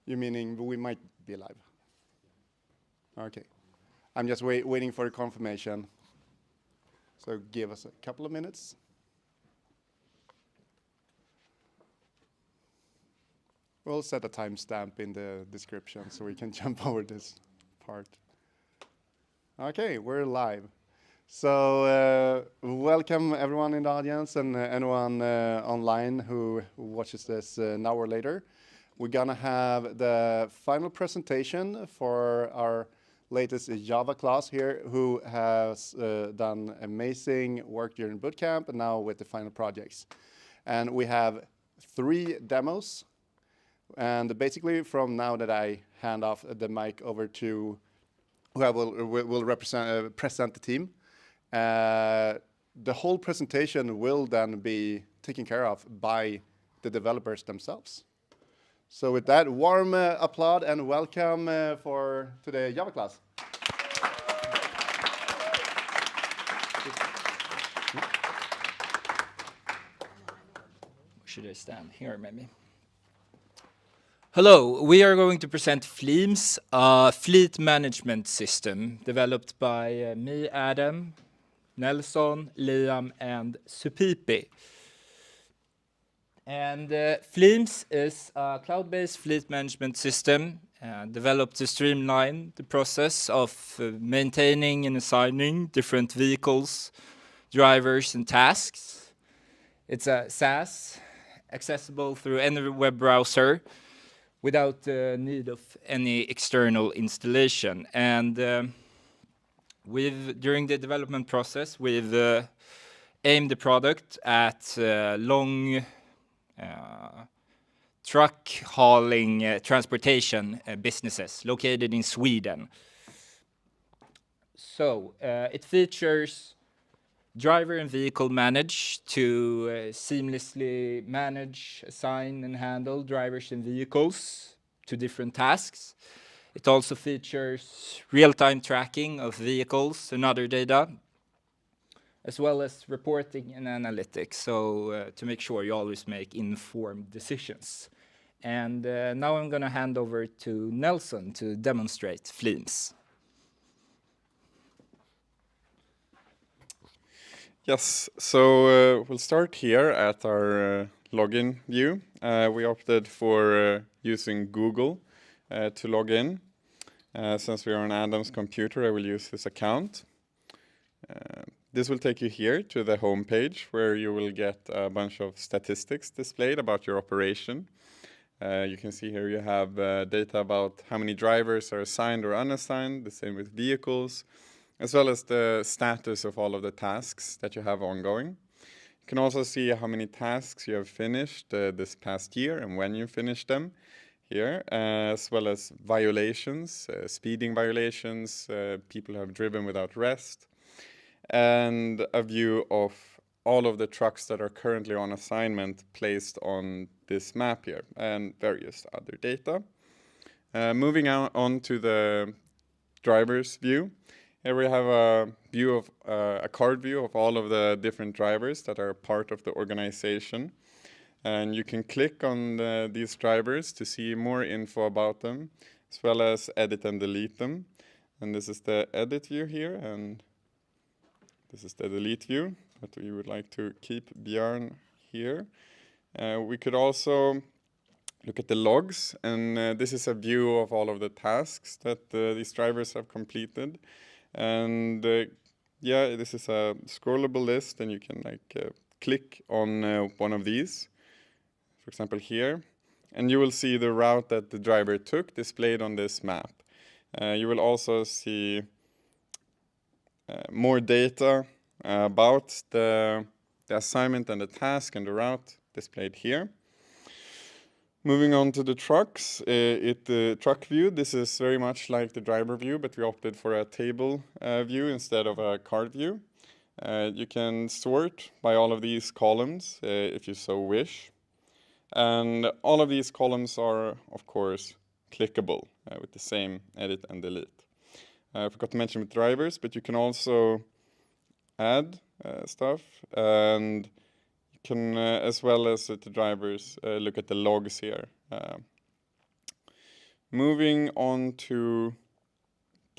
You meaning we might be live? Okay. I'm just waiting for a confirmation. So give us a couple of minutes. We'll set a timestamp in the description so we can jump over this part. Okay, we're live. So welcome everyone in the audience and anyone online who watches this now or later. We're gonna have the final presentation for our latest Java class here, who has done amazing work during bootcamp and now with the final projects. And we have 3 demos. And basically from now that I hand off the mic over to who I will present the team, the whole presentation will then be taken care of by the developers themselves. So with that, warm applaud and welcome to the Java class. Should I stand here maybe? Hello, we are going to present Fleams, a fleet management system developed by me, Adam, Nelson, Liam, and Supipi. And Fleams is a cloud-based fleet management system developed to streamline the process of maintaining and assigning different vehicles, drivers, and tasks. It's a SaaS, accessible through any web browser without the need of any external installation. And during the development process, we've aimed the product at long truck hauling transportation businesses located in Sweden. So it features driver and vehicle manage to seamlessly manage, assign, and handle drivers and vehicles to different tasks. It also features real-time tracking of vehicles and other data, as well as reporting and analytics, so to make sure you always make informed decisions. And now I'm going to hand over to Nelson to demonstrate Fleams. Yes, so we'll start here at our login view. We opted for using Google to log in. Since we are on Adam's computer, I will use his account. This will take you here to the home page where you will get a bunch of statistics displayed about your operation. You can see here you have data about how many drivers are assigned or unassigned, the same with vehicles, as well as the status of all of the tasks that you have ongoing. You can also see how many tasks you have finished this past year and when you finished them here, as well as violations, speeding violations, people who have driven without rest, and a view of all of the trucks that are currently on assignment placed on this map here, and various other data. Moving on to the driver's view. Here we have a view of a card view of all of the different drivers that are part of the organization. And you can click on these drivers to see more info about them, as well as edit and delete them. And this is the edit view here, and this is the delete view, but we would like to keep Björn here. We could also look at the logs, and this is a view of all of the tasks that these drivers have completed. And yeah, this is a scrollable list, and you can click on one of these, for example here, and you will see the route that the driver took displayed on this map. You will also see more data about the assignment and the task and the route displayed here. Moving on to the trucks, the truck view, this is very much like the driver view, but we opted for a table view instead of a card view. You can sort by all of these columns if you so wish. And all of these columns are, of course, clickable with the same edit and delete. I forgot to mention with drivers, but you can also add stuff, and you can, as well as with the drivers, look at the logs here. Moving on to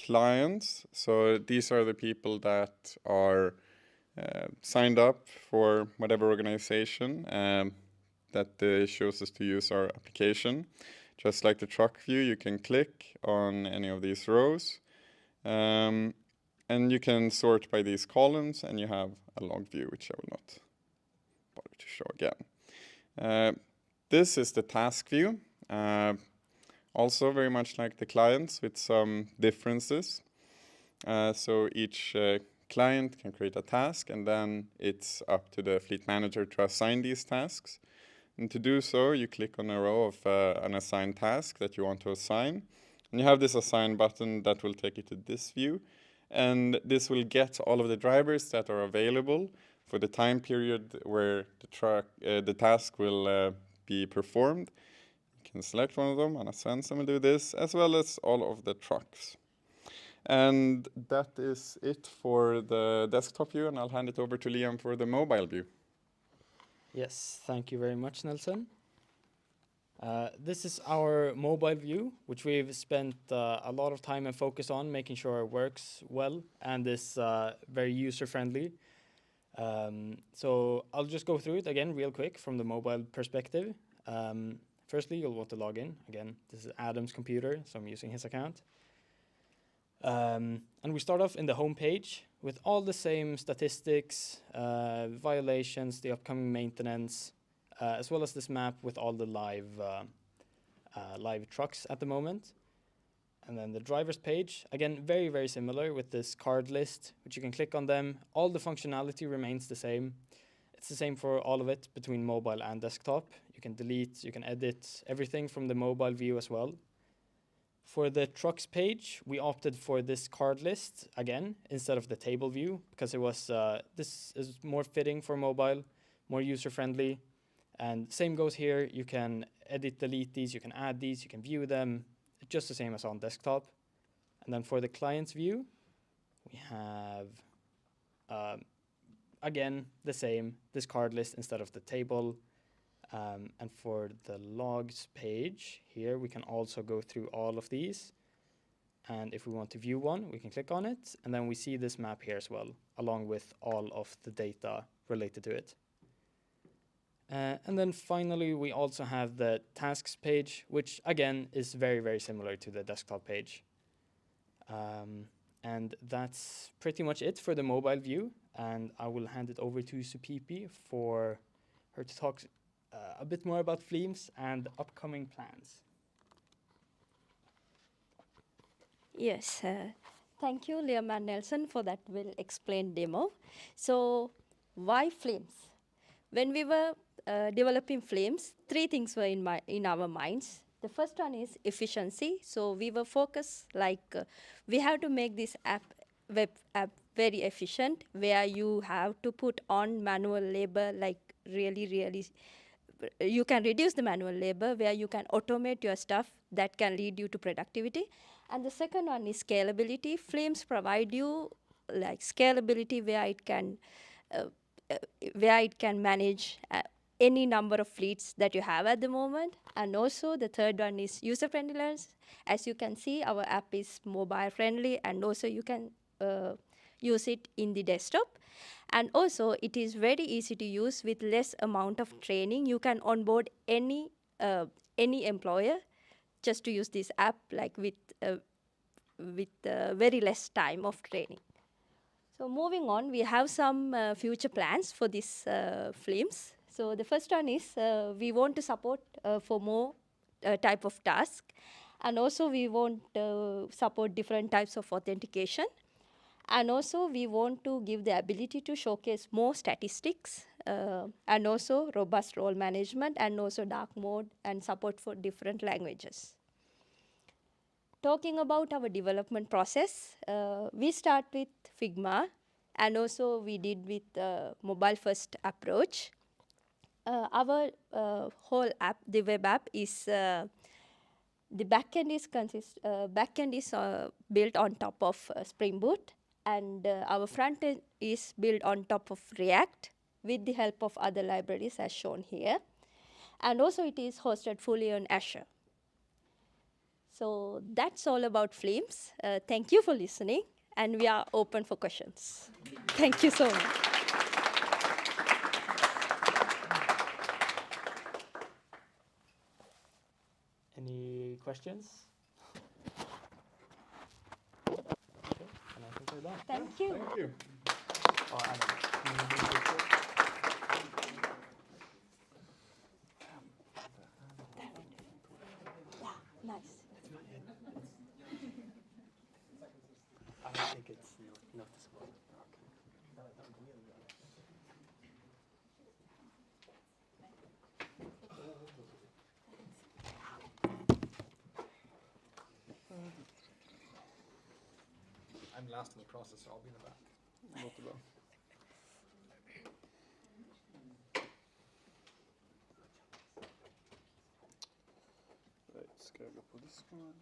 clients. So these are the people that are signed up for whatever organization that chooses to use our application. Just like the truck view, you can click on any of these rows and you can sort by these columns and you have a log view, which I will not bother to show again. This is the task view. Also very much like the clients with some differences. So each client can create a task and then it's up to the fleet manager to assign these tasks. And to do so, you click on a row of an assigned task that you want to assign. And you have this assign button that will take you to this view. And this will get all of the drivers that are available for the time period where the task will be performed. You can select one of them, and Svensson will do this, as well as all of the trucks. And that is it for the desktop view, and I'll hand it over to Liam for the mobile view. Yes, thank you very much, Nelson. This is our mobile view, which we've spent a lot of time and focus on making sure it works well and is very user-friendly. So I'll just go through it again real quick from the mobile perspective. Firstly, you'll want to log in. Again, this is Adam's computer, so I'm using his account. And we start off in the home page with all the same statistics, violations, the upcoming maintenance, as well as this map with all the live trucks at the moment. And then the drivers page, again, very, very similar with this card list, which you can click on them. All the functionality remains the same. It's the same for all of it between mobile and desktop. You can delete, you can edit everything from the mobile view as well. For the trucks page, we opted for this card list again instead of the table view because it was this is more fitting for mobile, more user friendly. And same goes here. You can edit, delete these, you can add these, you can view them, just the same as on desktop. And then for the client's view, we have again the same, this card list instead of the table. And for the logs page here, we can also go through all of these. And if we want to view one, we can click on it. And then we see this map here as well, along with all of the data related to it. And then finally, we also have the tasks page, which again is very, very similar to the desktop page. And that's pretty much it for the mobile view. And I will hand it over to Supipi for her to talk a bit more about Fleams and upcoming plans. Yes, thank you, Liam and Nelson, for that well-explained demo. So, why Flames? When we were developing Flames, three things were in our minds. The first one is efficiency. So, we were focused we have to make this web app very efficient, where you have to put on manual labor, really you can reduce the manual labor, where you can automate your stuff that can lead you to productivity. And the second one is scalability. Flames provide you scalability where it can manage any number of fleets that you have at the moment. And also the third one is user friendliness. As you can see, our app is mobile friendly, and also you can use it in the desktop. And also, it is very easy to use with less amount of training. You can onboard any employer just to use this app, with very less time of training. So moving on, we have some future plans for this Flames. So the first one is we want to support for more type of task, and also we want to support different types of authentication. And also, we want to give the ability to showcase more statistics, and also robust role management, and also dark mode and support for different languages. Talking about our development process, we start with Figma, and also we did with mobile first approach. Our whole app, the web app, is the backend is built on top of Spring Boot. And our front end is built on top of React with the help of other libraries as shown here. And also it is hosted fully on Azure. So that's all about Flames. Thank you for listening, and we are open for questions. Thank you so much. Any questions? Okay, and I think we're done. Thank you. Thank you. Oh, Adam, can you move this forward? Yeah, nice. I don't think it's noticeable. I'm last in the process, so I'll be in the back. Jättebra. Right, ska jag gå på Discord?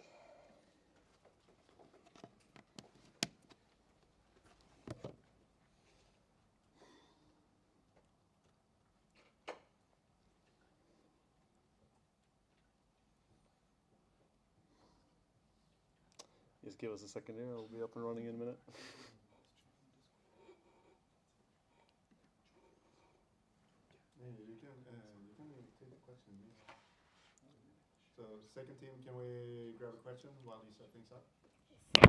Just give us a second here, we'll be up and running in a minute. You can take a question. So, second team, can we grab a question while you set things up?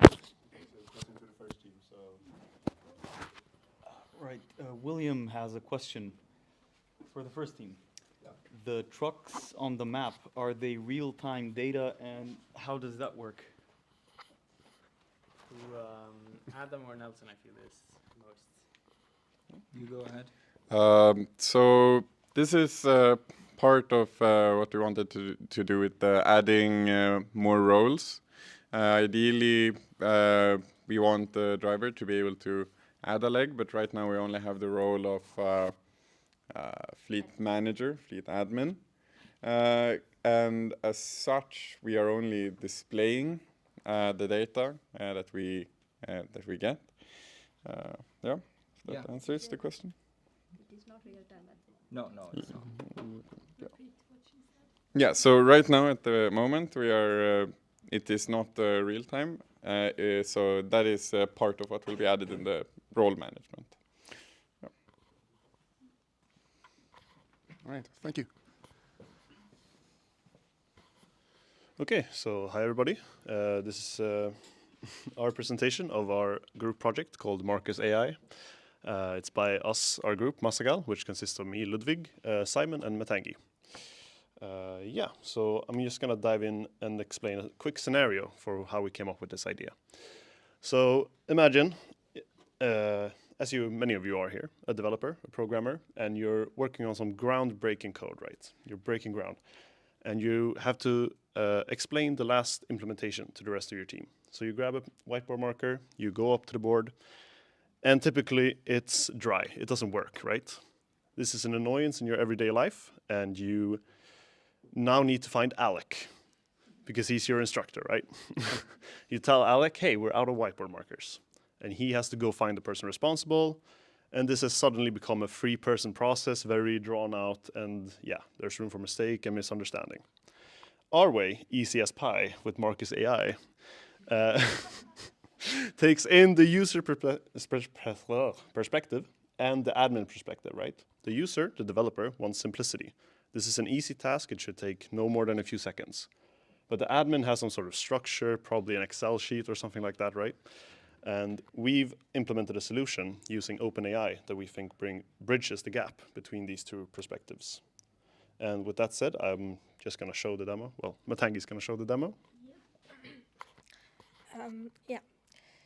So, question to the first team. So, Right. William has a question for the first team. Yeah. The trucks on the map, are they real-time data, and how does that work? To Adam or Nelson, I feel is most. You go ahead. So this is part of what we wanted to do with adding more roles. Ideally, we want the driver to be able to add a leg, but right now we only have the role of fleet manager, fleet admin. And as such, we are only displaying the data that we get. Yeah, if that Yeah. answers the question. It is not real time. No, it's not. Yeah, so right now at the moment we are, it is not real time, so that is part of what will be added in the role management. Yeah. all right, thank you. Okay, so hi everybody. This is our presentation of our group project called Marcus AI. It's by us, our group, Masagal, which consists of me, Ludwig, Simon, and Matangi. Yeah, so I'm just gonna dive in and explain a quick scenario for how we came up with this idea. So imagine, as many of you are here, a developer, a programmer, and you're working on some groundbreaking code, right? You're breaking ground, and you have to explain the last implementation to the rest of your team. So you grab a whiteboard marker, you go up to the board, and typically it's dry. It doesn't work, right? This is an annoyance in your everyday life, and you now need to find Alec because he's your instructor, right? You tell Alec, hey, we're out of whiteboard markers. And he has to go find the person responsible. And this has suddenly become a three-person process, very drawn out, and yeah, there's room for mistake and misunderstanding. Our way, easy as pie, with Marcus AI, takes in the user perspective and the admin perspective, right? The user, the developer, wants simplicity. This is an easy task, it should take no more than a few seconds. But the admin has some sort of structure, probably an Excel sheet or something like that, right? And we've implemented a solution using OpenAI that we think bridges the gap between these two perspectives. And with that said, I'm just going to show the demo. Well, Matangi's going to show the demo. Yeah.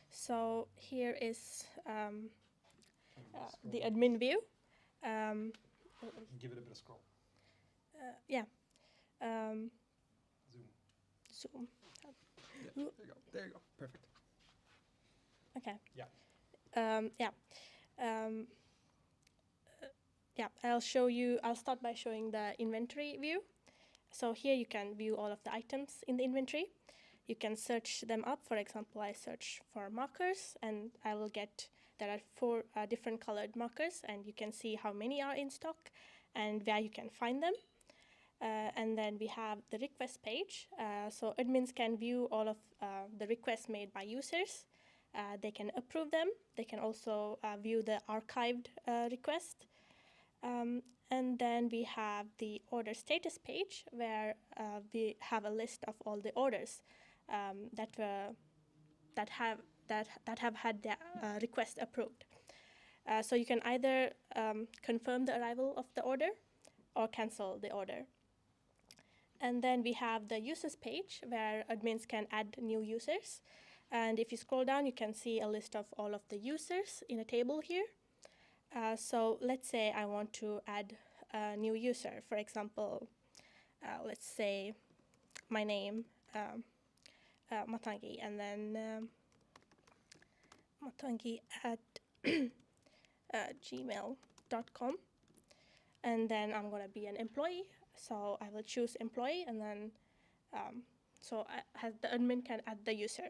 So here is the admin view. Give it a bit of scroll. Yeah. Zoom. Yeah, there you go. Perfect. Okay. Yeah. Yeah. I'll start by showing the inventory view. So here you can view all of the items in the inventory. You can search them up. For example, I search for markers, and I will get, there are 4 different colored markers, and you can see how many are in stock and where you can find them. And then we have the request page. So admins can view all of the requests made by users. They can approve them. They can also view the archived request. And then we have the order status page, where we have a list of all the orders that have had their request approved. So you can either confirm the arrival of the order or cancel the order. And then we have the users page, where admins can add new users. And if you scroll down, you can see a list of all of the users in a table here. So let's say I want to add a new user. For example, let's say my name, Matangi, and then Matangi at gmail.com. And then I'm going to be an employee. So I will choose employee, and then the admin can add the user.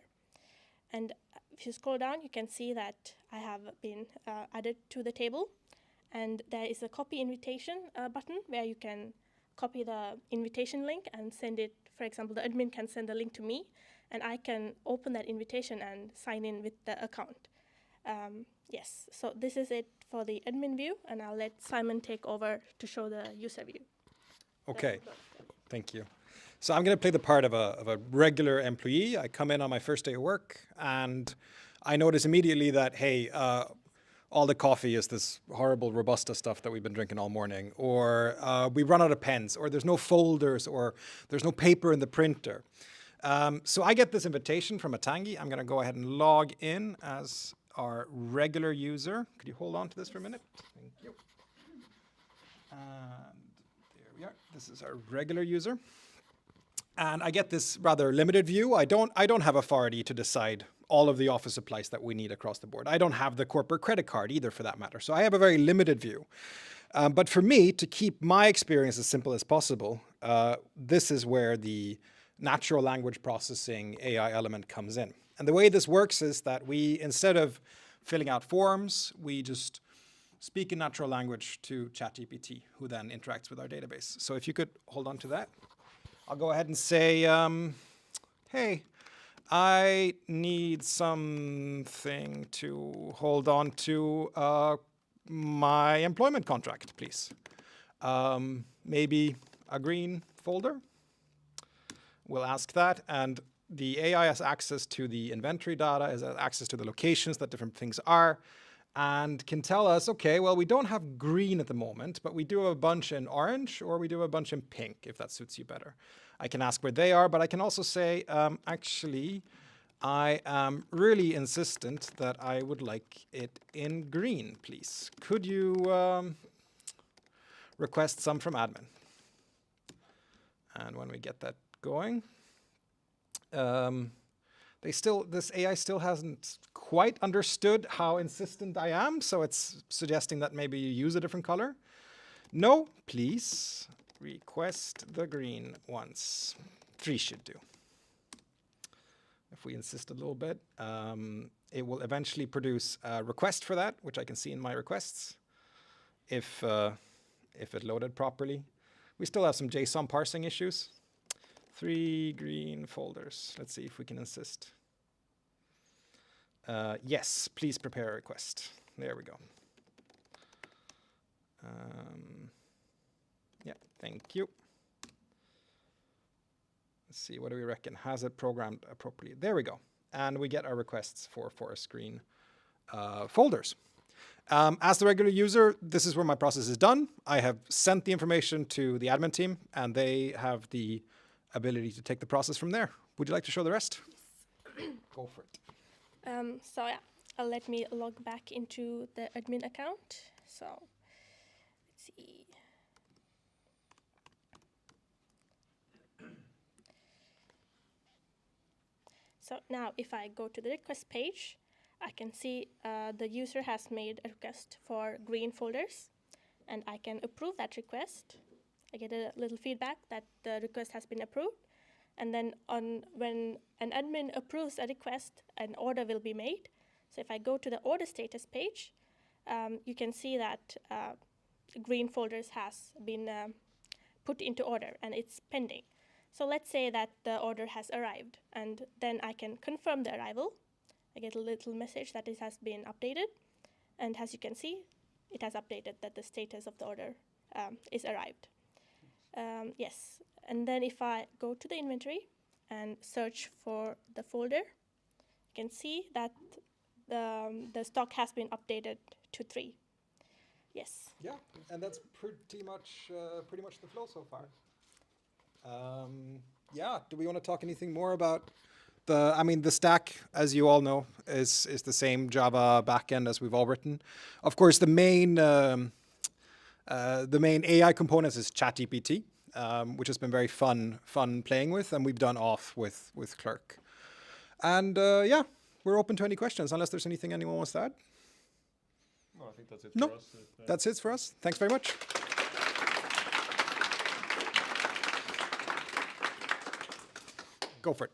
And if you scroll down, you can see that I have been added to the table. And there is a copy invitation button where you can copy the invitation link and send it. For example, the admin can send the link to me, and I can open that invitation and sign in with the account. Yes, so this is it for the admin view, and I'll let Simon take over to show the user view. Okay, thank you. So I'm going to play the part of a regular employee. I come in on my first day of work, and I notice immediately that, hey, all the coffee is this horrible Robusta stuff that we've been drinking all morning, or we run out of pens, or there's no folders, or there's no paper in the printer. So I get this invitation from Matangi. I'm going to go ahead and log in as our regular user. Could you hold on to this for a minute? Thank you. And there we are. This is our regular user. And I get this rather limited view. I don't have authority to decide all of the office supplies that we need across the board. I don't have the corporate credit card either, for that matter. So I have a very limited view. But for me, to keep my experience as simple as possible, this is where the natural language processing AI element comes in. And the way this works is that we, instead of filling out forms, we just speak in natural language to ChatGPT, who then interacts with our database. So if you could hold on to that. I'll go ahead and say, hey, I need something to hold on to my employment contract, please. Maybe a green folder. We'll ask that, and the AI has access to the inventory data, has access to the locations that different things are, and can tell us, okay, well, we don't have green at the moment, but we do have a bunch in orange, or we do have a bunch in pink, if that suits you better. I can ask where they are, but I can also say, actually, I am really insistent that I would like it in green, please. Could you request some from admin? And when we get that going, this AI still hasn't quite understood how insistent I am, so it's suggesting that maybe you use a different color. No, please request the green ones. 3 should do. If we insist a little bit, it will eventually produce a request for that, which I can see in my requests, if it loaded properly. We still have some JSON parsing issues. 3 green folders. Let's see if we can insist. Yes, please prepare a request. There we go. Yeah, thank you. Let's see, what do we reckon? Has it programmed appropriately? There we go. And we get our requests for forest green folders. As the regular user, this is where my process is done. I have sent the information to the admin team, and they have the ability to take the process from there. Would you like to show the rest? Yes. Go for it. So yeah, let me log back into the admin account. So let's see. So now if I go to the request page, I can see the user has made a request for green folders, and I can approve that request. I get a little feedback that the request has been approved. And then when an admin approves a request, an order will be made. So if I go to the order status page, you can see that green folders has been put into order and it's pending. So let's say that the order has arrived, and then I can confirm the arrival. I get a little message that it has been updated, and as you can see, it has updated that the status of the order is arrived. Yes, and then if I go to the inventory and search for the folder, you can see that the stock has been updated to 3. Yes. Yeah, and that's pretty much the flow so far. Yeah, do we want to talk anything more about the stack, as you all know, is the same Java backend as we've all written. Of course, the main AI components is ChatGPT, which has been very fun playing with, and we've done off with Clerk. And yeah, we're open to any questions, unless there's anything anyone wants to add. No, I think that's it No, for us. that's it for us. Thanks very much. Go for it.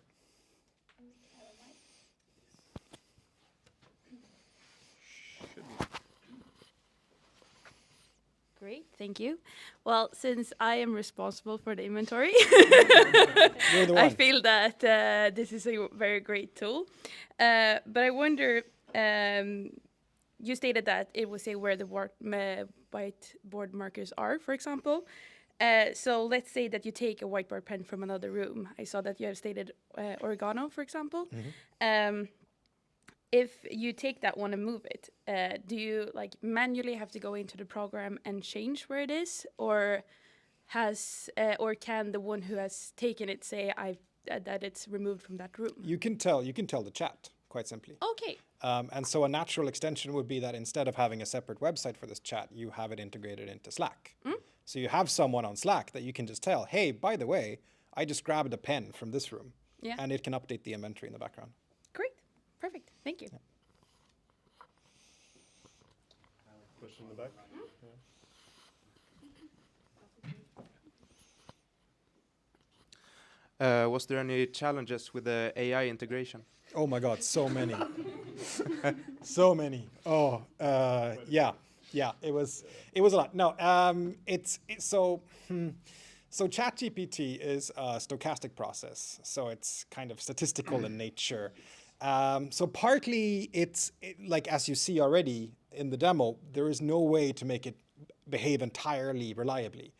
Great, thank you. Well, since I am responsible for the inventory, You're the one. I feel that this is a very great tool. But I wonder, you stated that it will say where the whiteboard markers are, for example. So let's say that you take a whiteboard pen from another room. I saw that you have stated oregano, for example. If you take that one and move it, do you like manually have to go into the program and change where it is, or can the one who has taken it say that it's removed from that room? You can tell the chat quite simply. Okay. And so a natural extension would be that instead of having a separate website for this chat, you have it integrated into Slack. So you have someone on Slack that you can just tell, hey, by the way, I just grabbed a pen from this room. Yeah. And it can update the inventory in the background. Great. Perfect. Thank you. Question in the back. Was there any challenges with the AI integration? Oh my God, so many. So many. Oh, yeah. It was a lot. No, so ChatGPT is a stochastic process, so it's kind of statistical in nature. So partly like as you see already in the demo, there is no way to make it behave entirely reliably.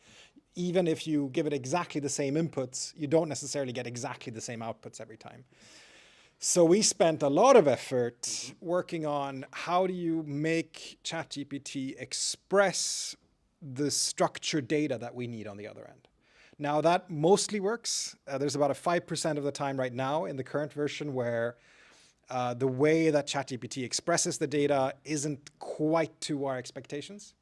Even if you give it exactly the same inputs, you don't necessarily get exactly the same outputs every time. So we spent a lot of effort working on how do you make ChatGPT express the structured data that we need on the other end. Now that mostly works. There's about a 5% of the time right now in the current version where the way that ChatGPT expresses the data isn't quite to our expectations.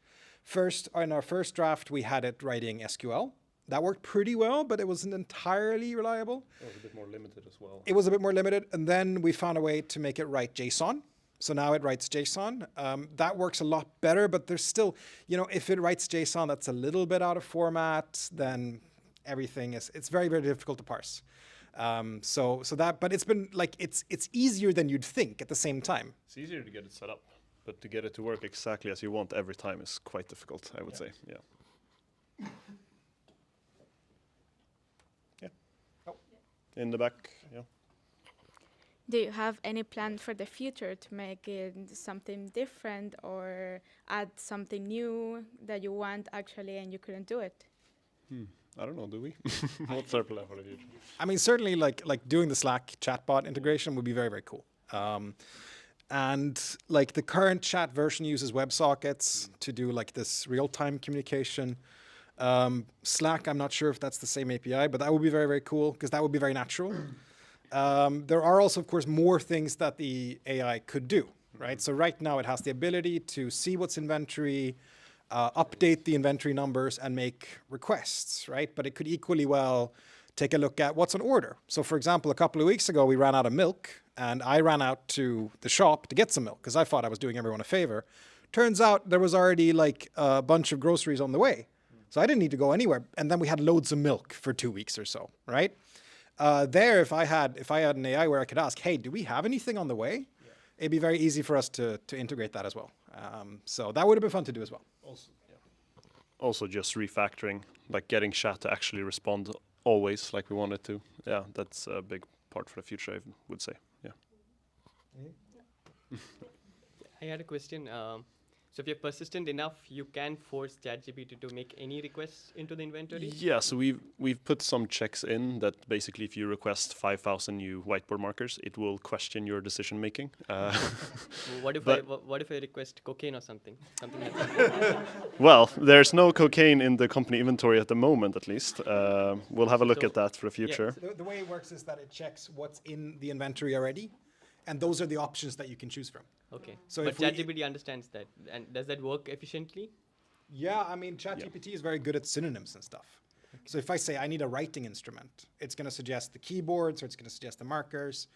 First, in our first draft, we had it writing SQL. That worked pretty well, but it wasn't entirely reliable. It was a bit more limited as well. It was a bit more limited, and then we found a way to make it write JSON. So now it writes JSON. That works a lot better, but there's still, if it writes JSON that's a little bit out of format, then everything it's very, very difficult to parse. But it's been like, it's easier than you'd think at the same time. It's easier to get it set up, but to get it to work exactly as you want every time is quite difficult, I would say. Yeah. In the back, yeah. Do you have any plan for the future to make it something different or add something new that you want actually and you couldn't do it? I don't know, do we? What's our plan for the future? I mean, certainly like doing the Slack chatbot integration would be very, very cool. And like the current chat version uses WebSockets to do like this real-time communication. Slack, I'm not sure if that's the same API, but that would be very, very cool because that would be very natural. There are also, of course, more things that the AI could do, right? So right now it has the ability to see what's inventory, update the inventory numbers and make requests, right? But it could equally well take a look at what's on order. So for example, a couple of weeks ago, we ran out of milk and I ran out to the shop to get some milk because I thought I was doing everyone a favor. Turns out there was already like a bunch of groceries on the way. So I didn't need to go anywhere. And then we had loads of milk for 2 weeks or so, right? If I had an AI where I could ask, hey, do we have anything on the way? Yeah. It'd be very easy for us to integrate that as well. So that would have been fun to do as well. Also, yeah. also just refactoring, like getting chat to actually respond always like we want it to. Yeah, that's a big part for the future, I would say. Yeah. I had a question. So if you're persistent enough, you can force ChatGPT to make any requests into the inventory? Yeah, so we've put some checks in that basically if you request 5,000 new whiteboard markers, it will question your decision making. What if what if I request cocaine or something? Something like that. Well, there's no cocaine in the company inventory at the moment, at least. We'll have a look So- at that for the future. The way it works is that it checks what's in the inventory already, and those are the options that you can choose from. Okay. So But if we- ChatGPT understands that, and does that work efficiently? Yeah, I mean, ChatGPT is very good at synonyms and stuff. So if I say I need a writing instrument, it's going to suggest the keyboards or it's going to suggest the markers.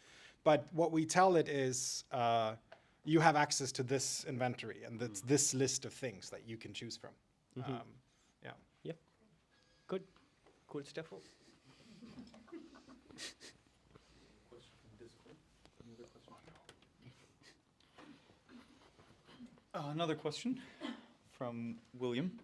But what we tell it is you have access to this inventory and that's this list of things that you can choose from. Yeah. Yeah. Good. Cool stuff. Another question from William.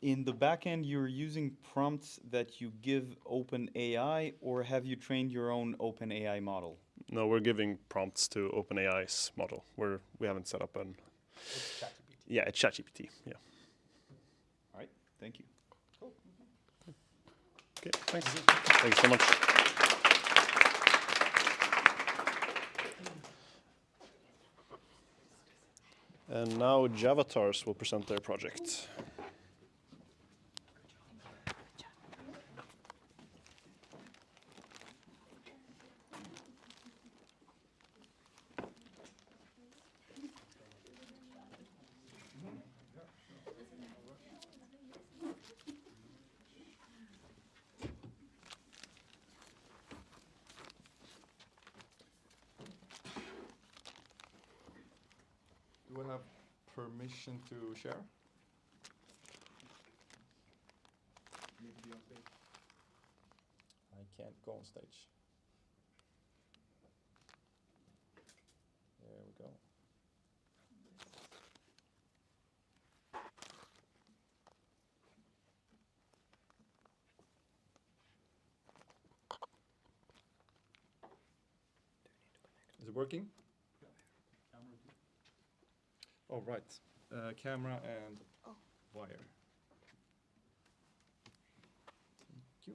In the backend, you're using prompts that you give OpenAI, or have you trained your own OpenAI model? No, we're giving prompts to OpenAI's model. We haven't set up an... It's ChatGPT. Yeah, it's ChatGPT, yeah. All right, thank you. Okay, thanks. Thanks so much. And now Javatars will present their project. Do I have permission to share? I can't go on stage. There we go. Is it working? Oh, right. Camera and wire. Thank you.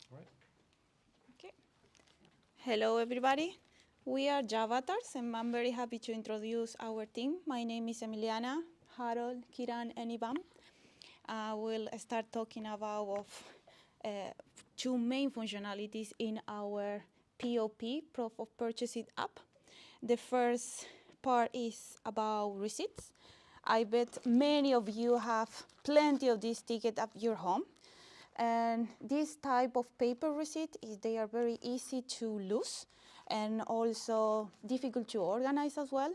All right. Okay. Hello, everybody. We are Javatars, and I'm very happy to introduce our team. My name is Emiliana, Harold, Kiran, and Ivan. We'll start talking about two main functionalities in our POP, Proof of Purchasing app. The first part is about receipts. I bet many of you have plenty of these tickets at your home. And this type of paper receipt, they are very easy to lose and also difficult to organize as well.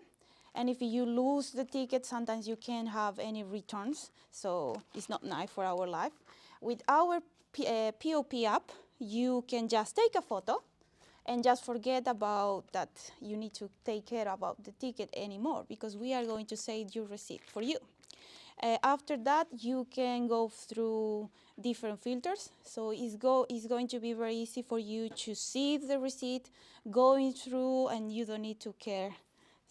And if you lose the ticket, sometimes you can't have any returns, so it's not nice for our life. With our POP app, you can just take a photo and just forget about that you need to take care about the ticket anymore, because we are going to save your receipt for you. After that, you can go through different filters. So it's going to be very easy for you to see the receipt going through, and you don't need to care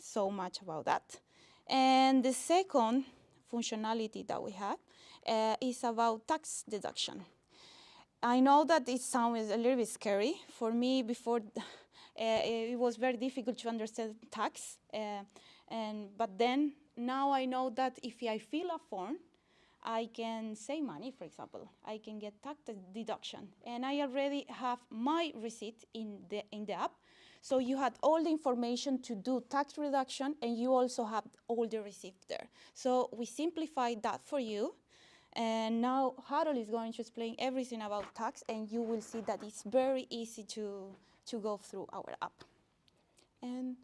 so much about that. And the second functionality that we have is about tax deduction. I know that it sounds a little bit scary. For me, before, it was very difficult to understand tax. But then, now I know that if I fill a form, I can save money, for example. I can get tax deduction. And I already have my receipt in the app. So you had all the information to do tax reduction, and you also have all the receipts there. So we simplified that for you. And now Harold is going to explain everything about tax, and you will see that it's very easy to go through our app. And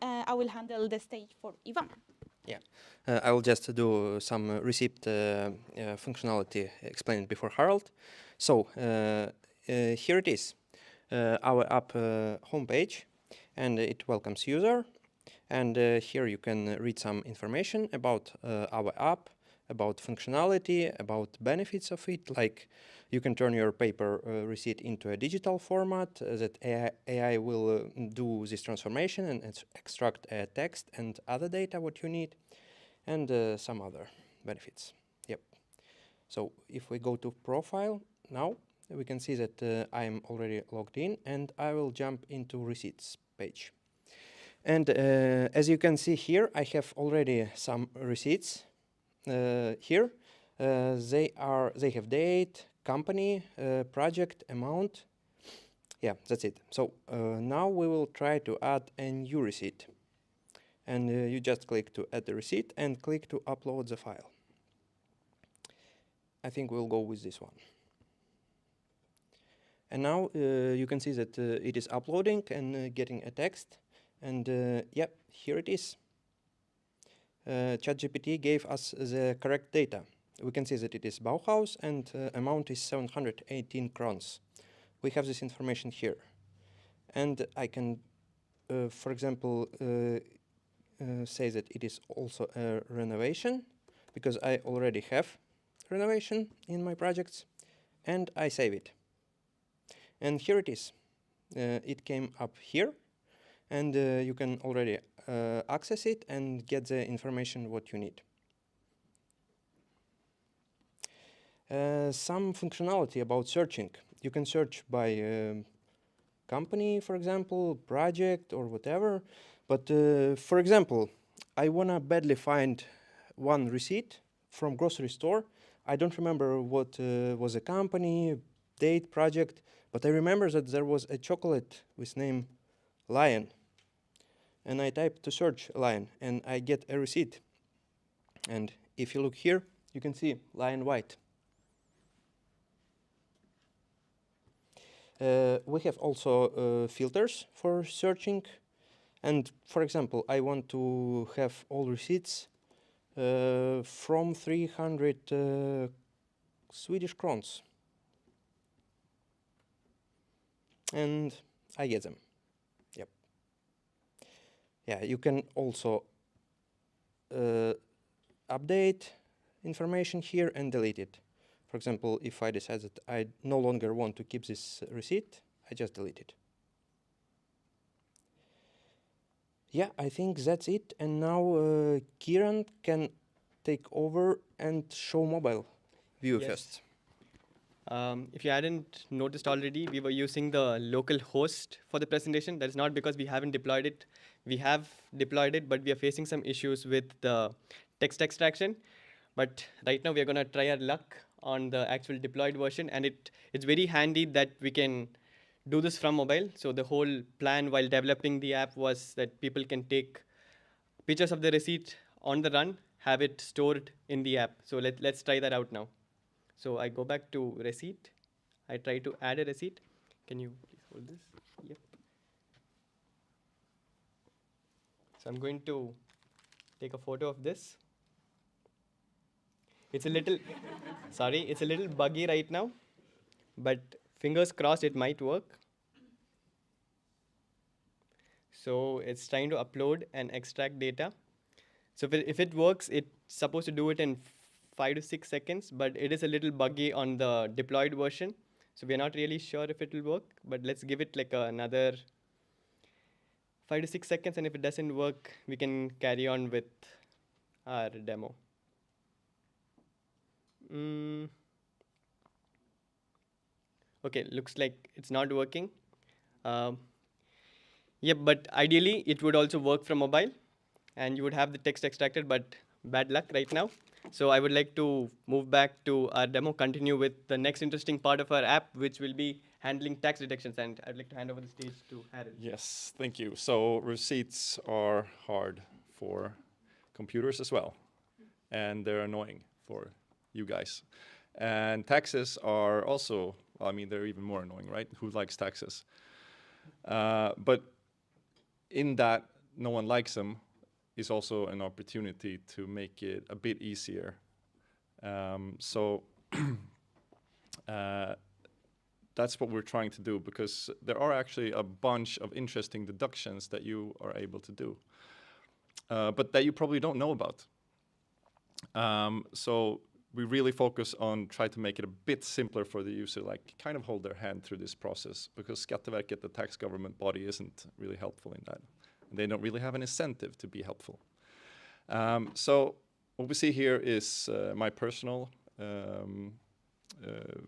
I will handle the stage for Ivan. Yeah, I will just do some receipt functionality explained before Harold. So here it is, our app homepage, and it welcomes user. And here you can read some information about our app, about functionality, about benefits of it, like you can turn your paper receipt into a digital format that AI will do this transformation and extract text and other data what you need, and some other benefits. Yep. So if we go to profile now, we can see that I am already logged in, and I will jump into receipts page. And as you can see here, I have already some receipts here. They have date, company, project, amount. Yeah, that's it. So now we will try to add a new receipt. And you just click to add the receipt and click to upload the file. I think we'll go with this one. And now you can see that it is uploading and getting a text. And yep, here it is. ChatGPT gave us the correct data. We can see that it is Bauhaus and amount is 718 crowns. We have this information here. And I can, for example, say that it is also a renovation, because I already have renovation in my projects, and I save it. And here it is. It came up here, and you can already access it and get the information what you need. Some functionality about searching. You can search by company, for example, project or whatever. But for example, I wanna badly find one receipt from grocery store. I don't remember what was a company, date, project, but I remember that there was a chocolate with name Lion. And I type to search Lion, and I get a receipt. And if you look here, you can see Lion White. We have also filters for searching. And for example, I want to have all receipts from 300 Swedish crowns. And I get them. Yep. Yeah, you can also update information here and delete it. For example, if I decide that I no longer want to keep this receipt, I just delete it. Yeah, I think that's it. And now Kiran can take over and show mobile view first. If you hadn't noticed already, we were using the local host for the presentation. That is not because we haven't deployed it. We have deployed it, but we are facing some issues with the text extraction. But right now we are going to try our luck on the actual deployed version, and it's very handy that we can do this from mobile. So the whole plan while developing the app was that people can take pictures of the receipt on the run, have it stored in the app. So let's try that out now. So I go back to receipt. I try to add a receipt. Can you please hold this? Yep. So I'm going to take a photo of this. It's a little, sorry, it's a little buggy right now, but fingers crossed it might work. So it's trying to upload and extract data. So if it works, it's supposed to do it in 5 to 6 seconds, but it is a little buggy on the deployed version. So we're not really sure if it will work, but let's give it like another 5 to 6 seconds, and if it doesn't work, we can carry on with our demo. Okay, looks like it's not working. Yep, but ideally it would also work from mobile, and you would have the text extracted, but bad luck right now. So I would like to move back to our demo, continue with the next interesting part of our app, which will be handling tax detections. And I'd like to hand over the stage to Harold. Yes, thank you. So receipts are hard for computers as well, and they're annoying for you guys. And taxes are also, well, I mean, they're even more annoying, right? Who likes taxes? But in that no one likes them, is also an opportunity to make it a bit easier. So that's what we're trying to do, because there are actually a bunch of interesting deductions that you are able to do, but that you probably don't know about. So we really focus on trying to make it a bit simpler for the user, like kind of hold their hand through this process, because Skatteverket, the tax government body, isn't really helpful in that. They don't really have an incentive to be helpful. So what we see here is my personal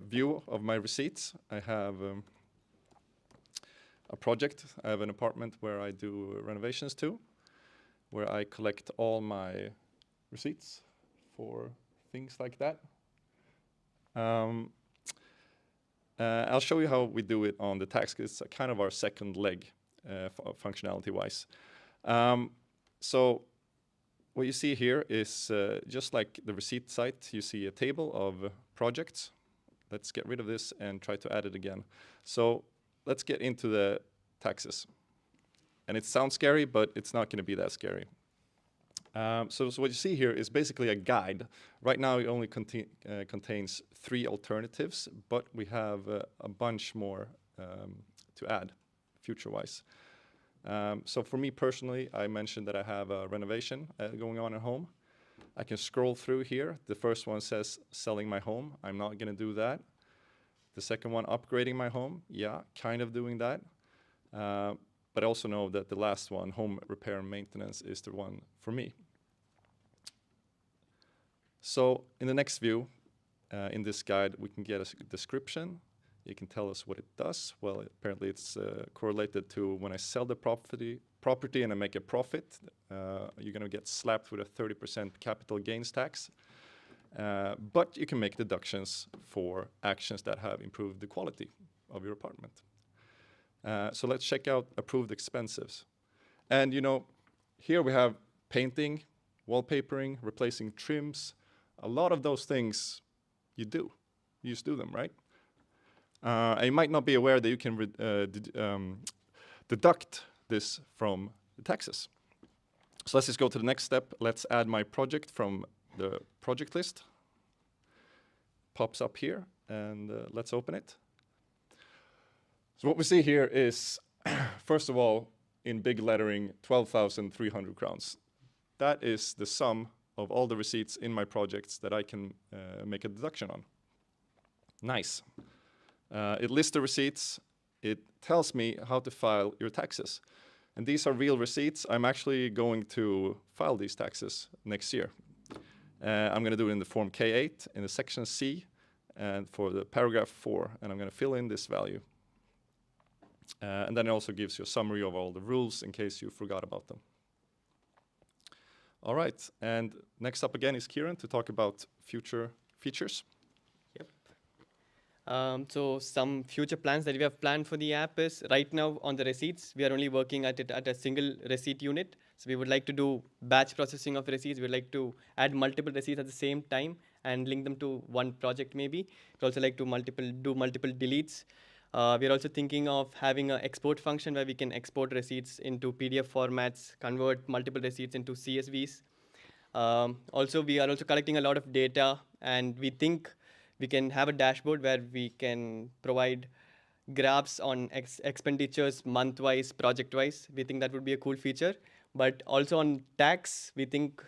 view of my receipts. I have a project. I have an apartment where I do renovations to, where I collect all my receipts for things like that. I'll show you how we do it on the tax. It's kind of our second leg functionality-wise. So what you see here is just like the receipt site, you see a table of projects. Let's get rid of this and try to add it again. So let's get into the taxes. And it sounds scary, but it's not going to be that scary. So what you see here is basically a guide. Right now it only contains 3 alternatives, but we have a bunch more to add future-wise. So for me personally, I mentioned that I have a renovation going on at home. I can scroll through here. The first one says selling my home. I'm not going to do that. The second one, upgrading my home. Yeah, kind of doing that. But I also know that the last one, home repair and maintenance, is the one for me. So in the next view, in this guide, we can get a description. It can tell us what it does. Well, apparently it's correlated to when I sell the property and I make a profit, you're going to get slapped with a 30% capital gains tax. But you can make deductions for actions that have improved the quality of your apartment. So let's check out approved expenses. And here we have painting, wallpapering, replacing trims. A lot of those things you do. You just do them, right? And you might not be aware that you can deduct this from the taxes. So let's just go to the next step. Let's add my project from the project list. Pops up here, and let's open it. So what we see here is, first of all, in big lettering, 12,300 crowns. That is the sum of all the receipts in my projects that I can make a deduction on. Nice. It lists the receipts. It tells me how to file your taxes. And these are real receipts. I'm actually going to file these taxes next year. I'm going to do it in the form K8 in the section C and for the paragraph 4. And I'm going to fill in this value. And then it also gives you a summary of all the rules in case you forgot about them. All right, and next up again is Kieran to talk about future features. Yep. So some future plans that we have planned for the app is, right now on the receipts, we are only working at it at a single receipt unit. So we would like to do batch processing of receipts. We would like to add multiple receipts at the same time and link them to one project maybe. We'd also like to do multiple deletes. We're also thinking of having an export function where we can export receipts into PDF formats, convert multiple receipts into CSVs. Also, we are also collecting a lot of data, and we think we can have a dashboard where we can provide graphs on expenditures month-wise, project-wise. We think that would be a cool feature. But also on tax, we think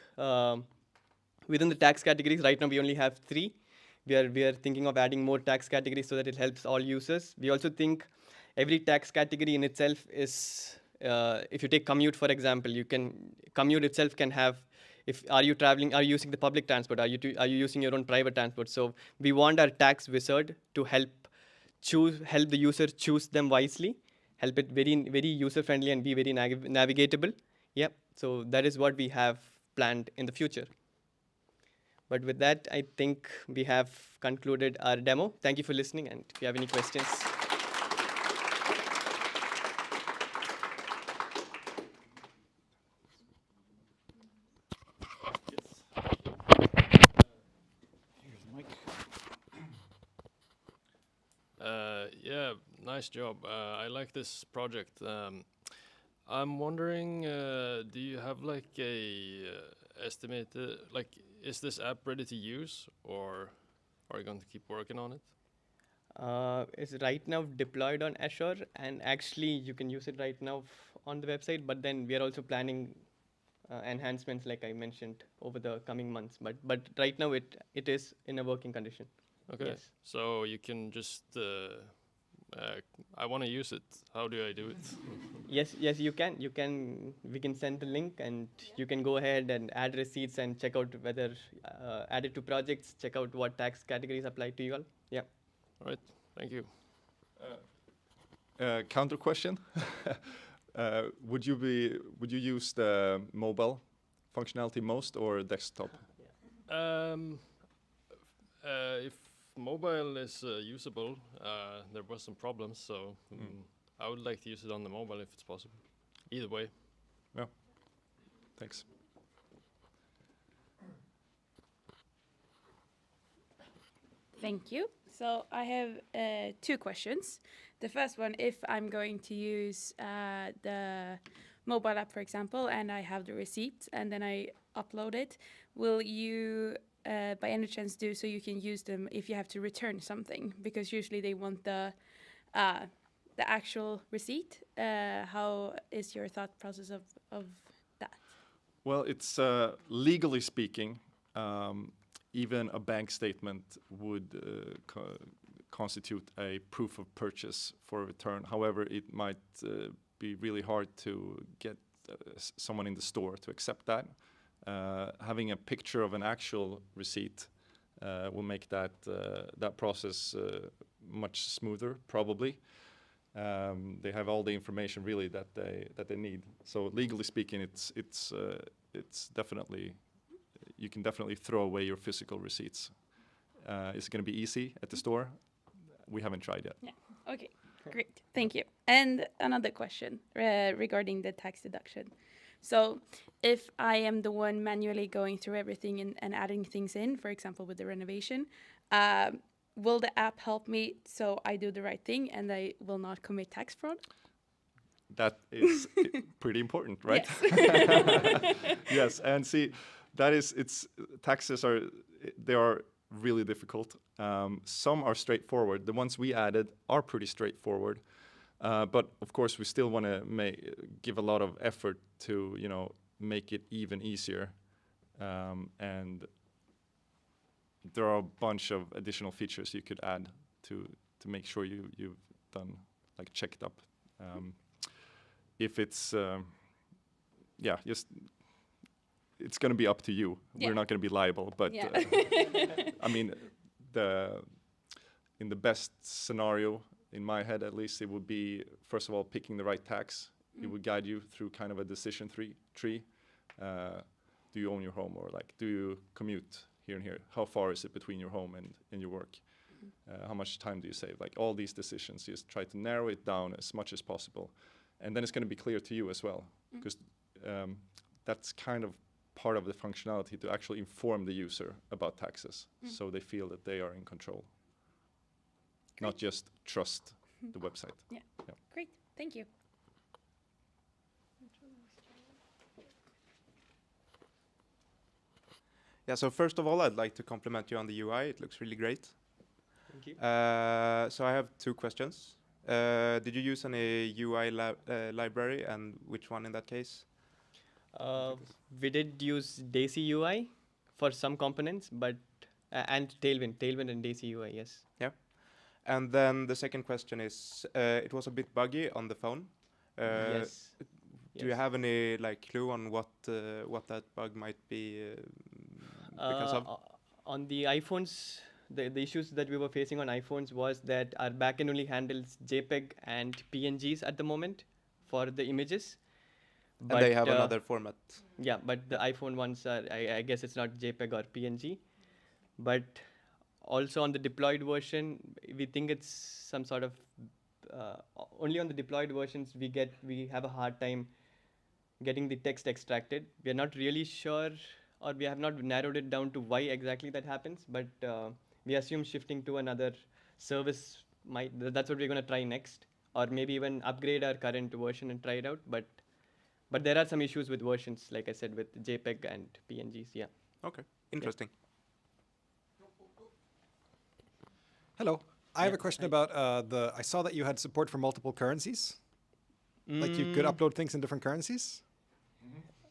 within the tax categories, right now we only have 3. We are thinking of adding more tax categories so that it helps all users. We also think every tax category in itself is, if you take commute, for example, commute itself can have, are you traveling, are you using the public transport, are you using your own private transport? So we want our tax wizard to help the user choose them wisely, help it very, very user-friendly and be very navigatable. Yep, so that is what we have planned in the future. But with that, I think we have concluded our demo. Thank you for listening, and if you have any questions. Here's the mic. Yeah, nice job. I like this project. I'm wondering, do you have like a estimated, like, is this app ready to use, or are you going to keep working on it? It's right now deployed on Azure, and actually you can use it right now on the website. But then we are also planning enhancements, like I mentioned, over the coming months. But right now it is in a working condition. Okay. Yes. So you can just, I want to use it. How do I do it? Yes, you can. We can send the link, and you can go ahead and add receipts and check out whether add it to projects. Check out what tax categories apply to you all. Yeah. All right. Thank you. Counter question. Would you use the mobile functionality most or desktop? If mobile is usable, there was some problems, so I would like to use it on the mobile if it's possible. Either way. Yeah. Thanks. Thank you. So I have 2 questions. The first one, if I'm going to use the mobile app, for example, and I have the receipt and then I upload it, will you by any chance do so you can use them if you have to return something? Because usually they want the actual receipt. How is your thought process of that? Well, it's legally speaking, even a bank statement would constitute a proof of purchase for a return. However, it might be really hard to get someone in the store to accept that. Having a picture of an actual receipt will make that process much smoother, probably. They have all the information really that they need. So legally speaking, it's definitely, you can definitely throw away your physical receipts. Is it going to be easy at the store? We haven't tried yet. Yeah. Okay. Great. Thank you. And another question regarding the tax deduction. So if I am the one manually going through everything and adding things in, for example, with the renovation, will the app help me so I do the right thing and I will not commit tax fraud? That is pretty important, right? Yes. Yes, and see, taxes are really difficult. Some are straightforward. The ones we added are pretty straightforward. But of course, we still want to give a lot of effort to, make it even easier. And there are a bunch of additional features you could add to make sure you've done, like, checked up. If it's, it's going to be up to you. Yeah. We're not going to be liable, but Yeah. I mean, in the best scenario, in my head at least, it would be, first of all, picking the right tax. It would guide you through kind of a decision tree. Do you own your home, or like, do you commute here and here? How far is it between your home and your work? How much time do you save? Like, all these decisions, you just try to narrow it down as much as possible. And then it's going to be clear to you as well, because that's kind of part of the functionality, to actually inform the user about taxes, so they feel that they are in control. Great. Not just trust the website. Yeah. Great. Thank you. Yeah, so first of all, I'd like to compliment you on the UI. It looks really great. Thank you. So I have 2 questions. Did you use any UI library, and which one in that case? We did use Daisy UI for some components, but and Tailwind and Daisy UI, yes. Yeah. And then the second question is, it was a bit buggy on the phone. Yes. Do you have any clue on what that bug might be because of? On the iPhones, the issues that we were facing on iPhones was that our backend only handles JPEG and PNGs at the moment for the images. And they have another format. Yeah, but the iPhone ones are, I guess it's not JPEG or PNG. But also on the deployed version, we think it's some sort of, only on the deployed versions we have a hard time getting the text extracted. We are not really sure, or we have not narrowed it down to why exactly that happens, but we assume shifting to another service that's what we're going to try next, or maybe even upgrade our current version and try it out. But But there are some issues with versions, like I said, with JPEG and PNGs. Yeah. Okay, interesting. Hello. I have a question about I saw that you had support for multiple currencies. Like you could upload things in different currencies.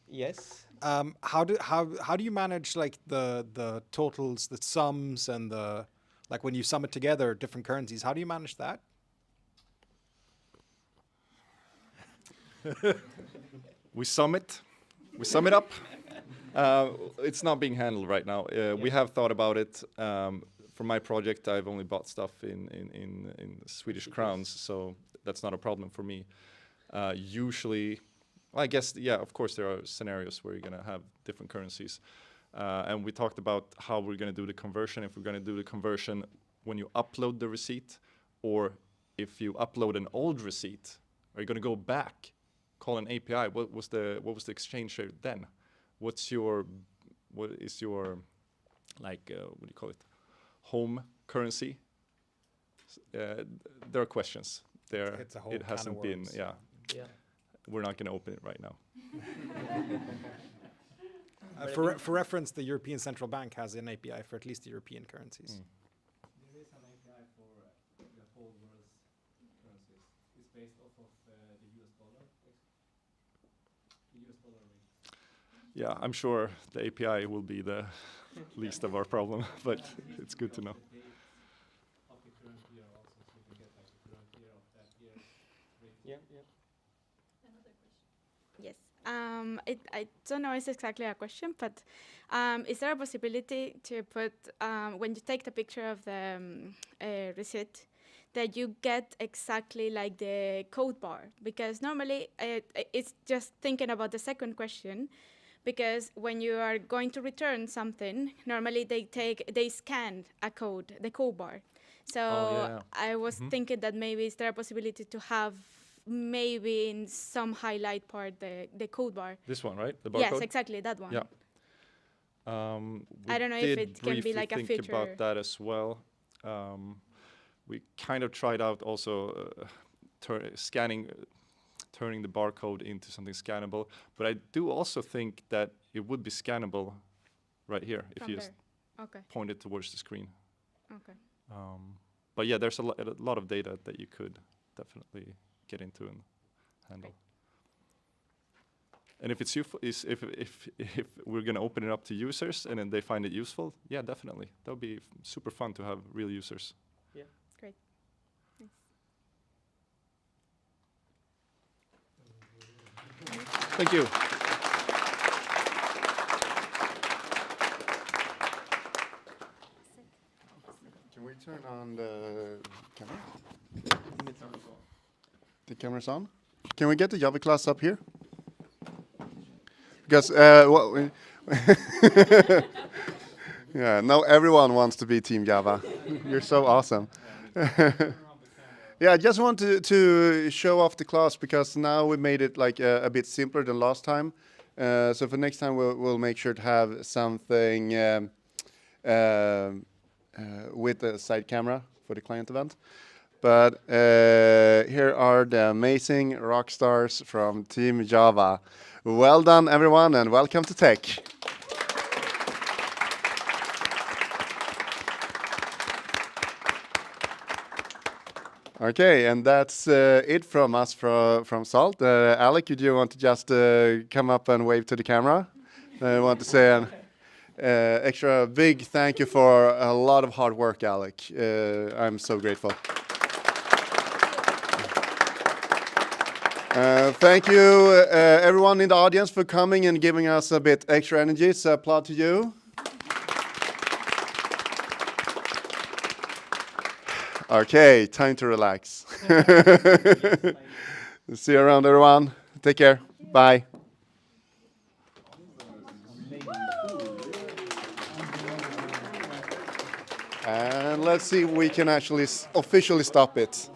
Yes. How do you manage like the totals, the sums, and the like when you sum it together, different currencies? How do you manage that? We sum it up. It's not being handled right now. We have thought about it. For my project, I've only bought stuff in Swedish crowns, so that's not a problem for me. Usually, well, I guess, yeah, of course there are scenarios where you're gonna have different currencies. And we talked about how we're gonna do the conversion, if we're gonna do the conversion when you upload the receipt, or if you upload an old receipt, are you gonna go back, call an API? What was the exchange rate then? What is your like what do you call it, home currency? There are questions there. It's a whole it hasn't been worms. yeah. We're not going to open it right now. For reference, the European Central Bank has an API for at least the European currencies. There is an API for the whole world's currencies. It's based off of the US dollar. The US dollar rate. Yeah, I'm sure the API will be the least of our problem, but it's good to know. Of the current year also, so you can get like the current year of that year. Yeah, yeah. Yes. I don't know if it's exactly a question, but is there a possibility to put, when you take the picture of the receipt, that you get exactly like the code bar? Because normally it's just thinking about the second question, because when you are going to return something, normally they scan a code, the code bar. So I was thinking that maybe is there a possibility to have maybe in some highlight part the code bar. This one, right? The barcode? Yes, exactly, that one. Yeah. I don't know if it can be like a think feature. about that as well. We kind of tried out also turning the barcode into something scannable, but I do also think that it would be scannable right here if From you there. just Okay. point it towards the screen. Okay. But yeah, there's a lot of data that you could definitely get into and handle. And if it's useful, if we're gonna open it up to users and then they find it useful, yeah, definitely. That would be super fun to have real users. Yeah. Great. Thank you. Can we turn on the camera? The camera's on. Can we get the Java class up here? Because yeah, now everyone wants to be Team Java. You're so awesome. Yeah, I just want to show off the class because now we made it like a bit simpler than last time. So for next time we'll make sure to have something with a side camera for the client event. But here are the amazing rock stars from Team Java. Well done, everyone, and welcome to Tech. Okay, and that's it from us from Salt. Alec, do you want to just come up and wave to the camera? I want to say an extra big thank you for a lot of hard work, Alec. I'm so grateful. Thank you, everyone in the audience, for coming and giving us a bit extra energy. So applaud to you. Okay, time to relax. See you around, everyone. Take care. Bye. And let's see if we can actually officially stop it.